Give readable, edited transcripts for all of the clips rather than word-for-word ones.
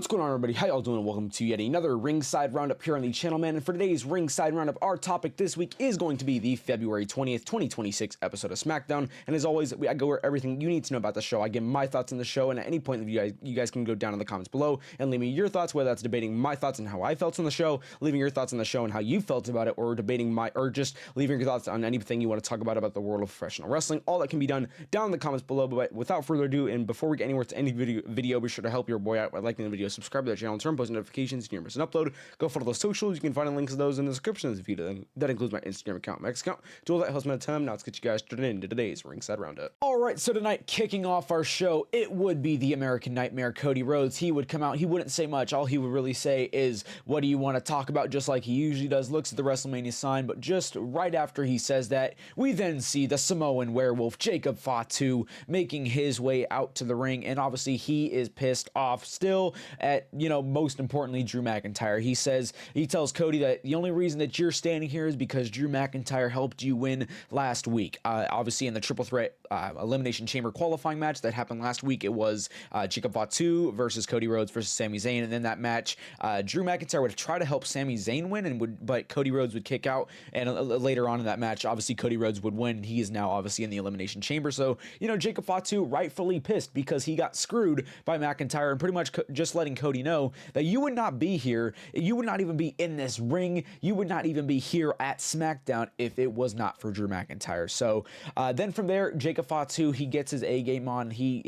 What's going on, everybody? How y'all doing? Welcome to yet another Ringside Roundup here on the channel, man. And for today's Ringside Roundup, our topic this week is going to be the February 20th, 2026 episode of SmackDown. And as always, I go over everything you need to know about the show. I give my thoughts on the show, and at any point, you guys can go down in the comments below and leave me your thoughts, whether that's debating my thoughts on how I felt on the show, leaving your thoughts on the show and how you felt about it, or just leaving your thoughts on anything you want to talk about the world of professional wrestling. All that can be done down in the comments below. But without further ado, and before we get anywhere to any video, be sure to help your boy out by liking the video, subscribe to the channel, and turn post notifications so you never miss an upload. Go follow those socials. You can find the links to those in the description of the video. That includes my Instagram account, my X account. Do all that helps me a ton. Now let's get you guys started into today's Ringside Roundup. All right, so tonight, kicking off our show, it would be the American Nightmare, Cody Rhodes. He would come out. He wouldn't say much. All he would really say is, "What do you want to talk about?" Just like he usually does. Looks at the WrestleMania sign, but just right after he says that, we then see the Samoan werewolf Jacob Fatu making his way out to the ring, and obviously he is pissed off still at, most importantly, Drew McIntyre. He tells Cody that the only reason that you're standing here is because Drew McIntyre helped you win last week. Obviously, in the triple threat elimination chamber qualifying match that happened last week, it was Jacob Fatu versus Cody Rhodes versus Sami Zayn, and in that match, Drew McIntyre would try to help Sami Zayn win, but Cody Rhodes would kick out, and later on in that match, obviously Cody Rhodes would win. He is now obviously in the elimination chamber, so Jacob Fatu rightfully pissed because he got screwed by McIntyre and pretty much just letting Cody know that you would not be here, you would not even be in this ring, you would not even be here at SmackDown if it was not for Drew McIntyre. So then from there, Jacob Fatu, he gets his A game on. He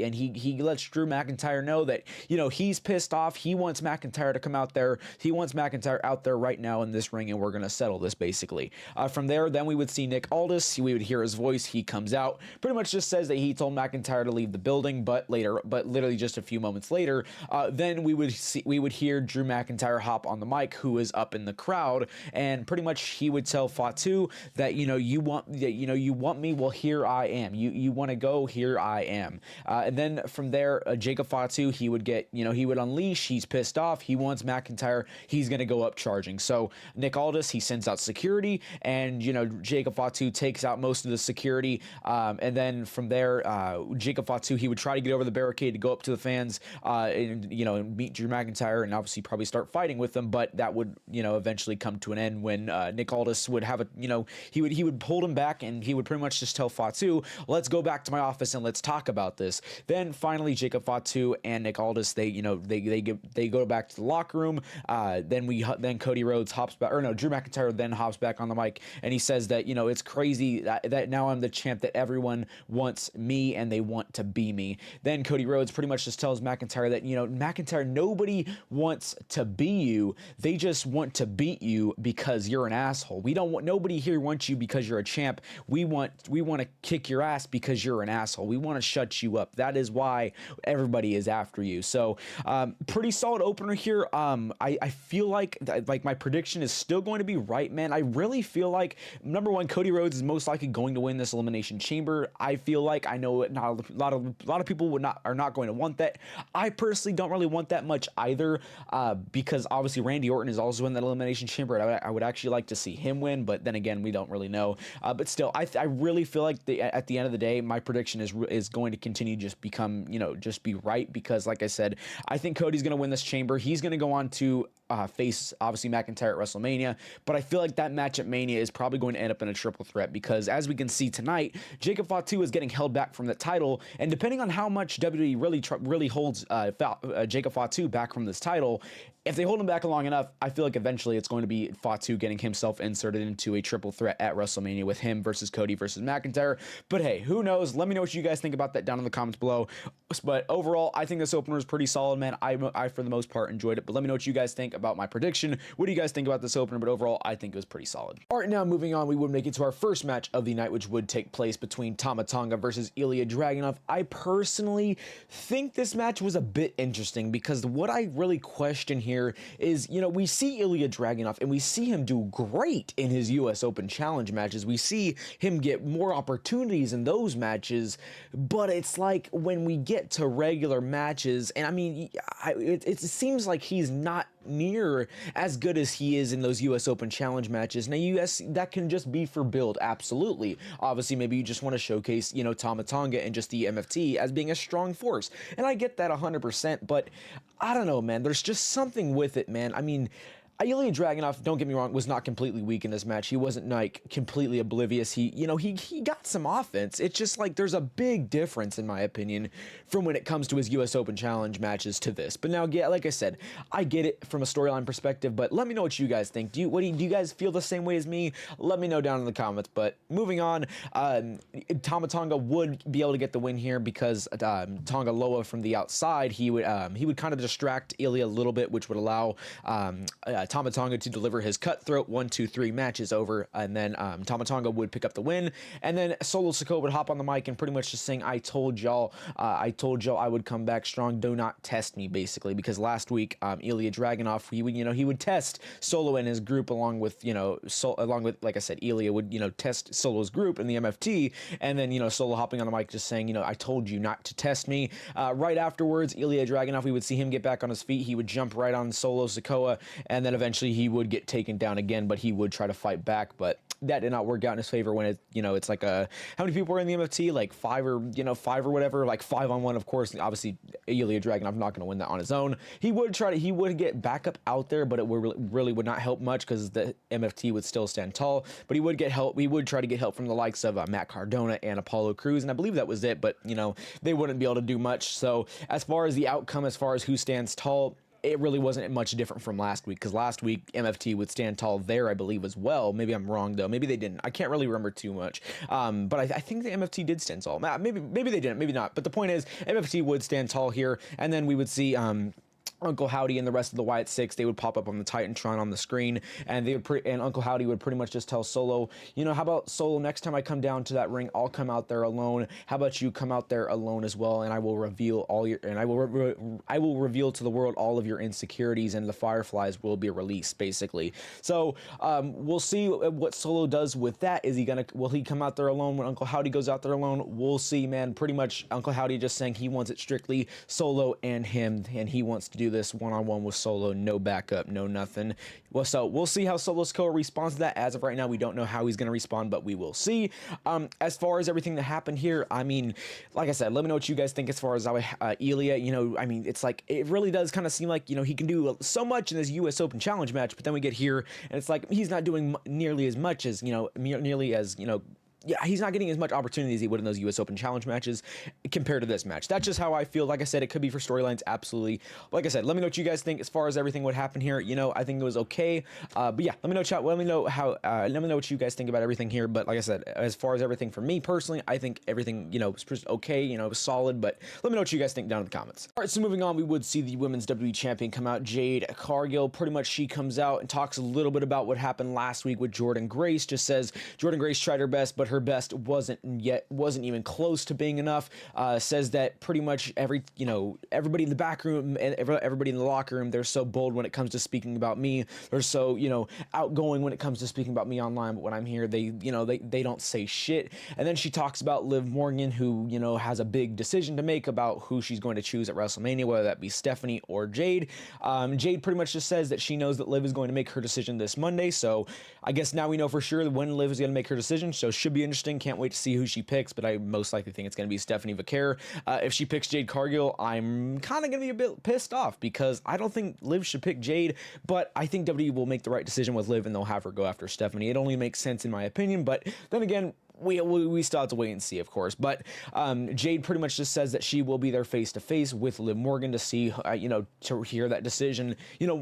lets Drew McIntyre know that he's pissed off. He wants McIntyre to come out there. He wants McIntyre out there right now in this ring, and we're gonna settle this basically. From there, then we would see Nick Aldis. We would hear his voice. He comes out, pretty much just says that he told McIntyre to leave the building, but literally just a few moments later, then we would hear Drew McIntyre hop on the mic, who is up in the crowd, and pretty much he would tell Fatu that you want me, well, here I am. You want to go, here I am. And then from there, Jacob Fatu, he would unleash. He's pissed off. He wants McIntyre. He's gonna go up charging. So Nick Aldis, he sends out security, and Jacob Fatu takes out most of the security. And then from there, Jacob Fatu, he would try to get over the barricade to go up to the fans, and meet Drew McIntyre, and obviously probably start fighting with them. But that would eventually come to an end when Nick Aldis would have he would hold him back, and he would pretty much just tell Fatu, "Let's go back to my office and let's talk about this." Then finally, Jacob Fatu and Nick Aldis, they go back to the locker room. Then Cody Rhodes hops back, or no, Drew McIntyre then hops back on the mic, and he says that it's crazy that now I'm the champ, that everyone wants me and they want to be me. Then Cody Rhodes pretty much just tells McIntyre that McIntyre, nobody wants to be you, they just want to beat you because you're an asshole. Nobody here wants you because you're a champ. We want to kick your ass because you're an asshole. We want to shut you up. That is why everybody is after you. So pretty solid opener here. I feel like my prediction is still going to be right, man. I really feel like, number one, Cody Rhodes is most likely going to win this elimination chamber. I feel like, I know not a lot of people are not going to want that. I personally don't really want that much either, because obviously Randy Orton is also in that elimination chamber. I would actually like to see him win, but then again, we don't really know. But still, I really feel like at the end of the day, my prediction is going to continue just be right, because like I said, I think Cody's going to win this chamber. He's going to go on to face obviously McIntyre at WrestleMania, but I feel like that match at Mania is probably going to end up in a triple threat, because as we can see tonight, Jacob Fatu is getting held back from the title, and depending on how much WWE really holds Jacob Fatu back from this title, if they hold him back long enough, I feel like eventually it's going to be Fatu getting himself inserted into a triple threat at WrestleMania with him versus Cody versus McIntyre. But hey, who knows? Let me know what you guys think about that down in the comments below. But overall, I think this opener is pretty solid, man. I for the most part enjoyed it. But let me know what you guys think about my prediction. What do you guys think about this opener? But overall, I think it was pretty solid. All right, now moving on, we would make it to our first match of the night, which would take place between Tama Tonga versus Ilya Dragunov. I personally think this match was a bit interesting, because what I really question here is, we see Ilya Dragunov and we see him do great in his US Open Challenge matches. We see him get more opportunities in those matches, but it's like when we get to regular matches, and I mean, it seems like he's not near as good as he is in those US Open Challenge matches. Now, US, that can just be for build, absolutely. Obviously, maybe you just want to showcase, Tama Tonga and just the MFT as being a strong force, and I get that 100%, but I don't know, man. There's just something with it, man. I mean, Ilya Dragunov, don't get me wrong, was not completely weak in this match. He wasn't like completely oblivious. He got some offense. It's just like there's a big difference, in my opinion, from when it comes to his US Open Challenge matches to this. But now, yeah, like I said, I get it from a storyline perspective, but let me know what you guys think. Do you guys feel the same way as me? Let me know down in the comments. But moving on, Tama Tonga would be able to get the win here because Tonga Loa from the outside, he would kind of distract Ilya a little bit, which would allow Tama Tonga to deliver his cutthroat 1, 2, 3 matches over, and then Tama Tonga would pick up the win, and then Solo Sikoa would hop on the mic and pretty much just saying, I told y'all I would come back strong, do not test me, basically, because last week Ilya Dragunov, he would test Solo and his group along with like I said, Ilya would test Solo's group in the MFT, and then Solo hopping on the mic just saying, I told you not to test me. Right afterwards, Ilya Dragunov, we would see him get back on his feet. He would jump right on Solo Sikoa, and then eventually he would get taken down again, but he would try to fight back, but that did not work out in his favor when it's like how many people were in the MFT? Like 5 or whatever, like 5-on-1, of course. Obviously, Ilya Dragunov not going to win that on his own. He would get back up out there, but it really would not help much because the MFT would still stand tall, but he would get help. He would try to get help from the likes of Matt Cardona and Apollo Crews, and I believe that was it, but they wouldn't be able to do much. So as far as the outcome, as far as who stands tall, it really wasn't much different from last week, because last week MFT would stand tall there, I believe, as well. Maybe I'm wrong, though. Maybe they didn't. I can't really remember too much. But I think the MFT did stand tall. Maybe they didn't. Maybe not. But the point is, MFT would stand tall here, and then we would see Uncle Howdy and the rest of the Wyatt Six. They would pop up on the Titantron on the screen, and and Uncle Howdy would pretty much just tell Solo, how about Solo, next time I come down to that ring, I'll come out there alone. How about you come out there alone as well, and I will reveal I will reveal to the world all of your insecurities, and the Fireflies will be released, basically. So we'll see what Solo does with that. Will he come out there alone when Uncle Howdy goes out there alone? We'll see, man. Pretty much Uncle Howdy just saying he wants it strictly Solo and him, and he wants to do this one-on-one with Solo, no backup, no nothing. Well, so we'll see how Solo Sikoa responds to that. As of right now, we don't know how he's going to respond, but we will see. As far as everything that happened here, I mean, like I said, let me know what you guys think as far as Ilya. I mean, it's like, it really does kind of seem like, he can do so much in this US Open Challenge match, but then we get here, and it's like, he's not doing nearly as much as, yeah, he's not getting as much opportunity as he would in those US Open Challenge matches compared to this match. That's just how I feel. Like I said, it could be for storylines, absolutely. Like I said, let me know what you guys think as far as everything what happened here. I think it was okay. But yeah, let me know, chat. Let me know what you guys think about everything here. But like I said, as far as everything for me personally, I think everything, was okay, it was solid. But let me know what you guys think down in the comments. All right, so moving on, we would see the women's WWE champion come out, Jade Cargill. Pretty much she comes out and talks a little bit about what happened last week with Jordynne Grace. Just says Jordynne Grace tried her best, but her best wasn't even close to being enough. Says that pretty much everybody in the back room and everybody in the locker room, they're so bold when it comes to speaking about me. They're so outgoing when it comes to speaking about me online, but when I'm here, they don't say shit. And then she talks about Liv Morgan, who has a big decision to make about who she's going to choose at WrestleMania, whether that be Stephanie or Jade. Jade pretty much just says that she knows that Liv is going to make her decision this Monday, so I guess now we know for sure when Liv is going to make her decision, so it should be interesting. Can't wait to see who she picks, but I most likely think it's going to be Stephanie Vaquer. If she picks Jade Cargill, I'm kind of going to be a bit pissed off because I don't think Liv should pick Jade, but I think WWE will make the right decision with Liv and they'll have her go after Stephanie. It only makes sense in my opinion, but then again, we still have to wait and see, of course. But Jade pretty much just says that she will be there face to face with Liv Morgan to see, to hear that decision,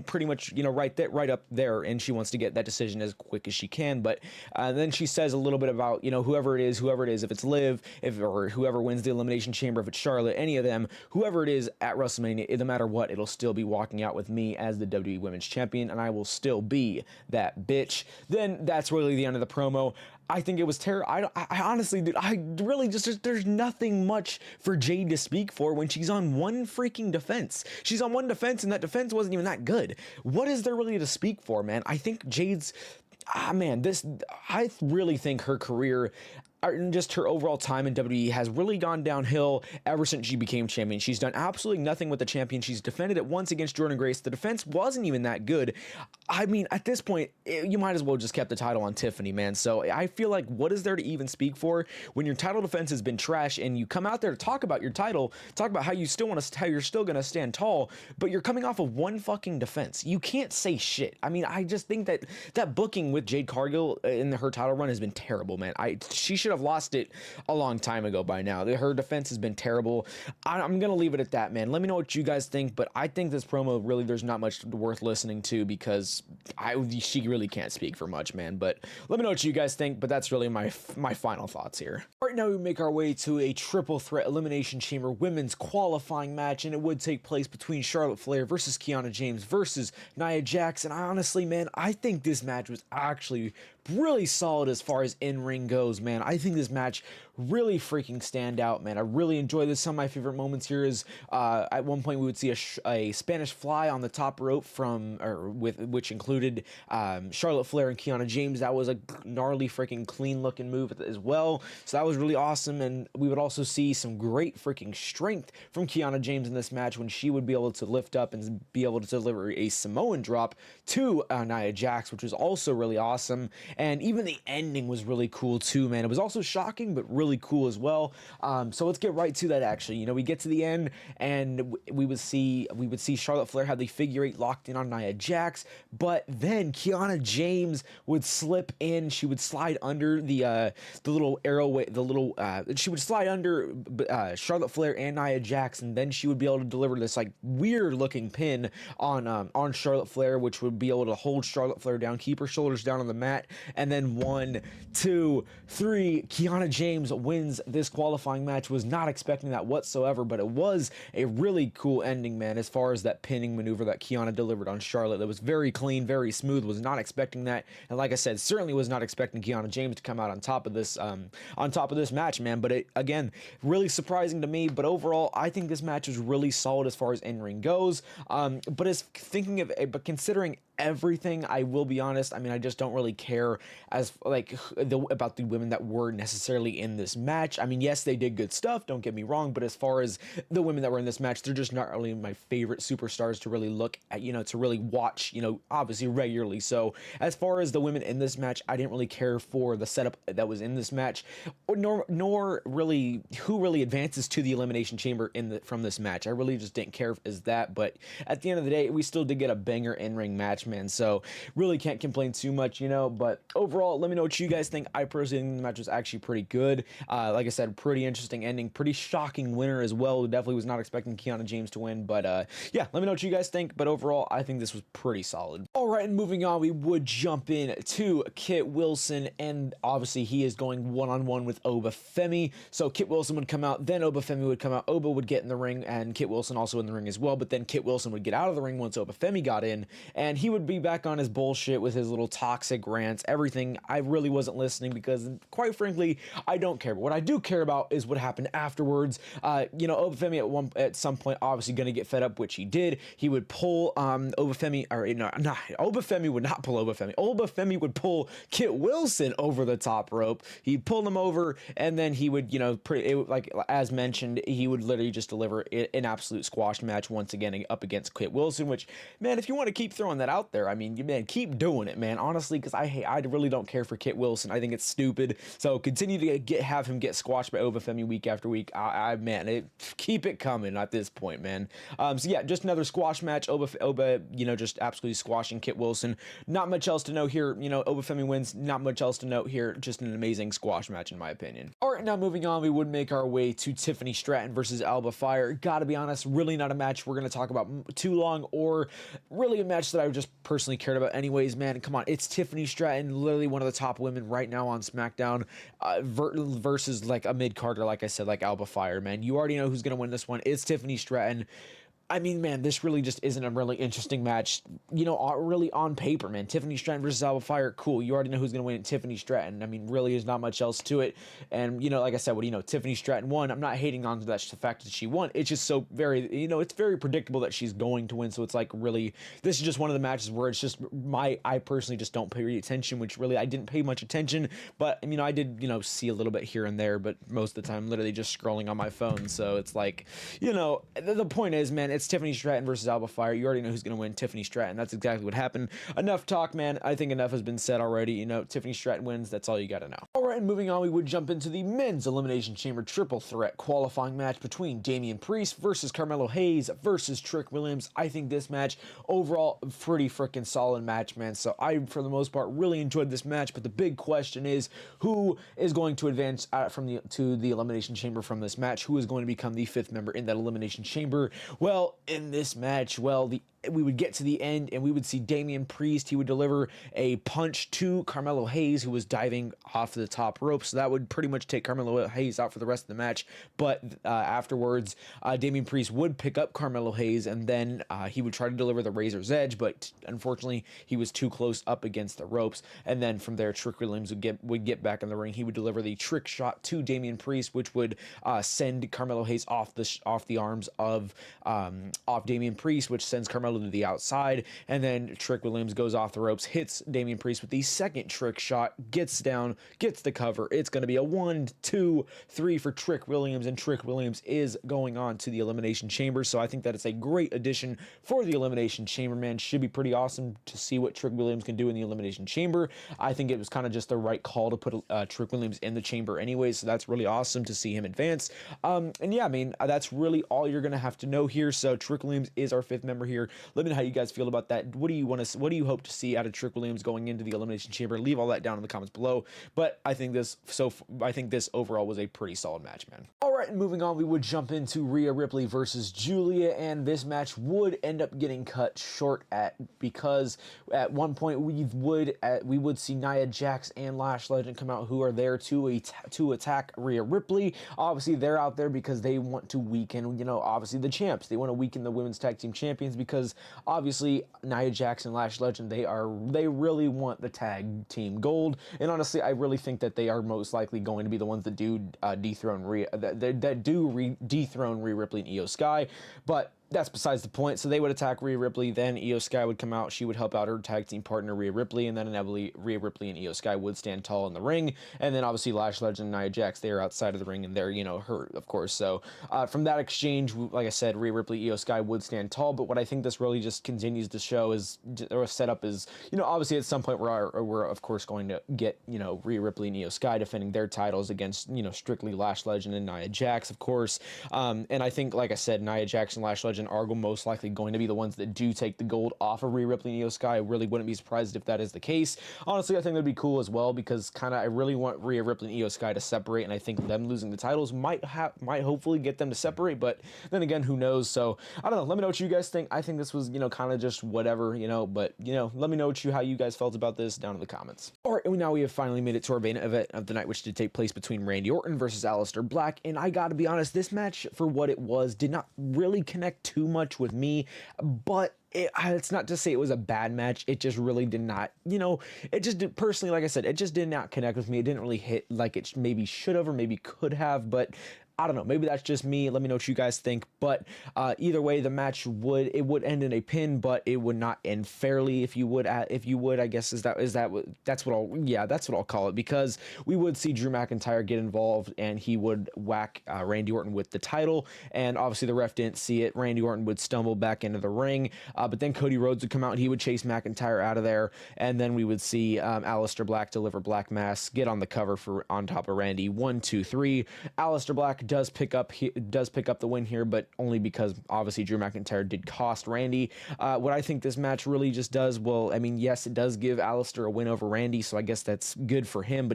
pretty much, right up there, and she wants to get that decision as quick as she can. But then she says a little bit about, whoever it is, if it's Liv, or whoever wins the Elimination Chamber, if it's Charlotte, any of them, whoever it is at WrestleMania, no matter what, it'll still be walking out with me as the WWE Women's Champion, and I will still be that bitch. Then that's really the end of the promo. I think it was terrible. I honestly, dude, I really there's nothing much for Jade to speak for when she's on one freaking defense. She's on one defense, and that defense wasn't even that good. What is there really to speak for, man? I think Jade's, I really think her career, just her overall time in WWE has really gone downhill ever since she became champion. She's done absolutely nothing with the champion. She's defended it once against Jordynne Grace. The defense wasn't even that good. I mean, at this point, you might as well just kept the title on Tiffany, man. So I feel like, what is there to even speak for when your title defense has been trash and you come out there to talk about your title, talk about how you still want to, how you're still going to stand tall, but you're coming off of one fucking defense. You can't say shit. I mean, I just think that that booking with Jade Cargill in her title run has been terrible, man. She should have lost it a long time ago by now. Her defense has been terrible. I'm going to leave it at that, man. Let me know what you guys think, but I think this promo, really, there's not much worth listening to because she really can't speak for much, man. But let me know what you guys think, but that's really my final thoughts here. Right now, we make our way to a triple threat elimination chamber women's qualifying match, and it would take place between Charlotte Flair versus Kiana James versus Nia Jax. And honestly, man, I think this match was actually really solid as far as in-ring goes, man. I think this match really freaking stand out, man. I really enjoy this. Some of my favorite moments here is at one point we would see a Spanish fly on the top rope which included Charlotte Flair and Kiana James. That was a gnarly freaking clean looking move as well. So that was really awesome, and we would also see some great freaking strength from Kiana James in this match when she would be able to lift up and be able to deliver a Samoan drop to Nia Jax, which was also really awesome. And even the ending was really cool too, man. It was also shocking, but really cool as well. So let's get right to that, actually. You know, we get to the end, and we would see Charlotte Flair have the figure eight locked in on Nia Jax, but then Kiana James would slip in. She would slide under the little arrowway, she would slide under Charlotte Flair and Nia Jax, and then she would be able to deliver this like weird looking pin on Charlotte Flair, which would be able to hold Charlotte Flair down, keep her shoulders down on the mat. And then 1, 2, 3, Kiana James wins this qualifying match. Was not expecting that whatsoever, but it was a really cool ending, man, as far as that pinning maneuver that Kiana delivered on Charlotte. That was very clean, very smooth. Was not expecting that. And like I said, certainly was not expecting Kiana James to come out on top of this match, man. But it, again, really surprising to me. But overall, I think this match was really solid as far as in-ring goes. But considering everything, I will be honest, I mean, I just don't really care about the women that were necessarily in this match. I mean, yes, they did good stuff, don't get me wrong, but as far as the women that were in this match, they're just not really my favorite superstars to really look at, to really watch, obviously regularly. So as far as the women in this match, I didn't really care for the setup that was in this match, nor really who really advances to the elimination chamber from this match. I really just didn't care as that, but at the end of the day, we still did get a banger in-ring match, man. So really can't complain too much, but overall, let me know what you guys think. I personally think the match was actually pretty good. Like I said, pretty interesting ending, pretty shocking winner as well. Definitely was not expecting Kiana James to win, but yeah, let me know what you guys think. But overall, I think this was pretty solid. All right, and moving on, we would jump in to Kit Wilson, and obviously he is going one-on-one with Obafemi. So Kit Wilson would come out, then Obafemi would come out. Oba would get in the ring, and Kit Wilson also in the ring as well, but then Kit Wilson would get out of the ring once Obafemi got in, and he would be back on his bullshit with his little toxic rants, everything. I really wasn't listening because, quite frankly, I don't care. But what I do care about is what happened afterwards. Obafemi at some point obviously going to get fed up, which he did. He would pull Obafemi would not pull Obafemi. Obafemi would pull Kit Wilson over the top rope. He'd pull him over, and then he would, as mentioned, he would literally just deliver an absolute squash match once again up against Kit Wilson, which, man, if you want to keep throwing that out there, I mean, man, keep doing it, man, honestly, because I really don't care for Kit Wilson. I think it's stupid. So continue to have him get squashed by Obafemi week after week. Keep it coming at this point, man. So yeah, just another squash match. Oba, just absolutely squashing Kit Wilson. Not much else to note here. Obafemi wins. Not much else to note here. Just an amazing squash match, in my opinion. All right, now moving on, we would make our way to Tiffany Stratton versus Alba Fire. Gotta be honest, really not a match we're gonna talk about too long, or really a match that I just personally cared about anyways, man. Come on, it's Tiffany Stratton, literally one of the top women right now on SmackDown, versus like a mid-carder, like I said, like Alba Fire, man. You already know who's gonna win this one. It's Tiffany Stratton. I mean, man, this really just isn't a really interesting match. Really on paper, man. Tiffany Stratton versus Alba Fire, cool. You already know who's going to win. Tiffany Stratton. I mean, really, there's not much else to it. And, like I said, Tiffany Stratton won. I'm not hating on the fact that she won. It's just so very, it's very predictable that she's going to win. So it's like, really, this is just one of the matches where it's just I personally just don't pay attention, which really I didn't pay much attention. But, I did, see a little bit here and there, but most of the time, literally just scrolling on my phone. So it's like, the point is, man, it's Tiffany Stratton versus Alba Fire. You already know who's going to win. Tiffany Stratton. That's exactly what happened. Enough talk, man. I think enough has been said already. Tiffany Stratton wins. That's all you got to know. All right, and moving on, we would jump into the men's Elimination Chamber triple threat qualifying match between Damian Priest versus Carmelo Hayes versus Trick Williams. I think this match overall pretty freaking solid match, man. So I, for the most part, really enjoyed this match. But the big question is, who is going to advance to the Elimination Chamber from this match? Who is going to become the 5th member in that Elimination Chamber? Well, in this match, we would get to the end and we would see Damian Priest. He would deliver a punch to Carmelo Hayes, who was diving off the top rope. So that would pretty much take Carmelo Hayes out for the rest of the match. But afterwards, Damian Priest would pick up Carmelo Hayes and then he would try to deliver the Razor's Edge. But unfortunately, he was too close up against the ropes. And then from there, Trick Williams would get back in the ring. He would deliver the trick shot to Damian Priest, which would send Carmelo Hayes off the arms of Damian Priest, which sends Carmelo to the outside, and then Trick Williams goes off the ropes, hits Damian Priest with the second trick shot, gets down, gets the cover. It's going to be a 1, 2, 3 for Trick Williams, and Trick Williams is going on to the Elimination Chamber. So I think that it's a great addition for the Elimination Chamber, man. Should be pretty awesome to see what Trick Williams can do in the Elimination Chamber. I think it was kind of just the right call to put Trick Williams in the chamber anyway, so that's really awesome to see him advance. And yeah, I mean, that's really all you're going to have to know here. So Trick Williams is our 5th member here. Let me know how you guys feel about that. What do you hope to see out of Trick Williams going into the Elimination Chamber? Leave all that down in the comments below. But I think this overall was a pretty solid match, man. All right, and moving on, we would jump into Rhea Ripley versus Julia, and this match would end up getting cut short because at one point we would see Nia Jax and Lash Legend come out, who are there to attack Rhea Ripley. Obviously, they're out there because they want to weaken, obviously the champs. They want to weaken the women's tag team champions because obviously Nia Jax and Lash Legend, they really want the tag team gold. And honestly, I really think that they are most likely going to be the ones that do dethrone Rhea Ripley and Io Sky. But that's besides the point. So they would attack Rhea Ripley, then Io Sky would come out, she would help out her tag team partner Rhea Ripley, and then inevitably Rhea Ripley and Io Sky would stand tall in the ring, and then obviously Lash Legend and Nia Jax, they are outside of the ring, and they're, hurt, of course. So from that exchange, like I said, Rhea Ripley, Io Sky would stand tall, but what I think this really just continues to show is, or set up is, obviously at some point we're of course going to get, Rhea Ripley and Io Sky defending their titles against, strictly Lash Legend and Nia Jax, of course. And I think, like I said, Nia Jax and Lash Legend are most likely going to be the ones that do take the gold off of Rhea Ripley and Io Sky. I really wouldn't be surprised if that is the case. Honestly, I think that'd be cool as well because I really want Rhea Ripley and Io Sky to separate, and I think them losing the titles might hopefully get them to separate, but then again, who knows? So I don't know. Let me know what you guys think. I think this was, kind of just whatever, but let me know how you guys felt about this down in the comments. All right, and now we have finally made it to our main event of the night, which did take place between Randy Orton versus Aleister Black, and I gotta be honest, this match, for what it was, did not really connect too much with me, but it's not to say it was a bad match. It just really did not, it just did, personally, like I said, it just did not connect with me. It didn't really hit like it maybe should have or maybe could have, but I don't know, maybe that's just me. Let me know what you guys think. But either way, the match would end in a pin, but it would not end fairly. If you would, I guess that's what I'll call it, because we would see Drew McIntyre get involved and he would whack Randy Orton with the title, and obviously the ref didn't see it. Randy Orton would stumble back into the ring, but then Cody Rhodes would come out and he would chase McIntyre out of there, and then we would see Aleister Black deliver Black Mass, get on the cover for on top of Randy. 1, 2, 3. Aleister Black does pick up the win here, but only because obviously Drew McIntyre did cost Randy. What I think this match really just does, well, I mean, yes, it does give Aleister a win over Randy, so I guess that's good for him,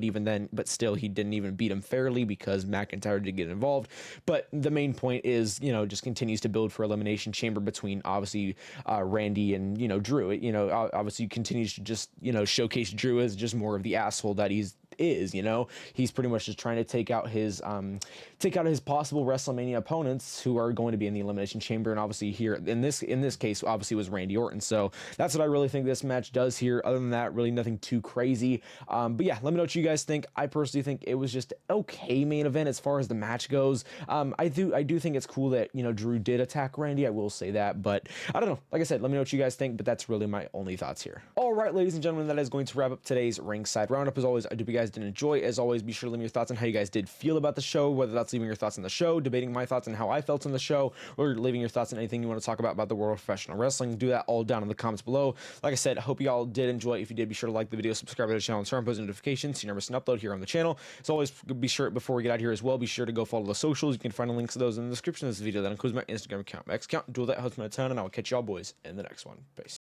but still, he didn't even beat him fairly because McIntyre did get involved. But the main point is, just continues to build for Elimination Chamber between obviously Randy and Drew. It obviously continues to just showcase Drew as just more of the asshole that he is. You know, he's pretty much just trying to take out his possible WrestleMania opponents who are going to be in the Elimination Chamber, and obviously here in this case, obviously was Randy Orton. So that's what I really think this match does here. Other than that, really nothing too crazy. But yeah, let me know what you guys think. I personally think it was just okay main event as far as the match goes. I do think it's cool that, you know, Drew did attack Randy. I will say that, but I don't know. Like I said, let me know what you guys think. But that's really my only thoughts here. All right, ladies and gentlemen, that is going to wrap up today's Ringside Roundup. As always, I hope you guys did enjoy. As always, be sure to leave me your thoughts on how you guys did feel about the show, whether that's leaving your thoughts on the show, debating my thoughts on how I felt on the show, or leaving your thoughts on anything you want to talk about the world of professional wrestling. Do that all down in the comments below. Like I said, I hope you all did enjoy. If you did, be sure to like the video, subscribe to the channel, and turn on post notifications so you never miss an upload here on the channel. As always, be sure, before we get out here as well, be sure to go follow the socials. You can find the links to those in the description of this video. That includes my Instagram account, my X account. Do all that helps me a ton, and I will catch y'all boys in the next one. Peace.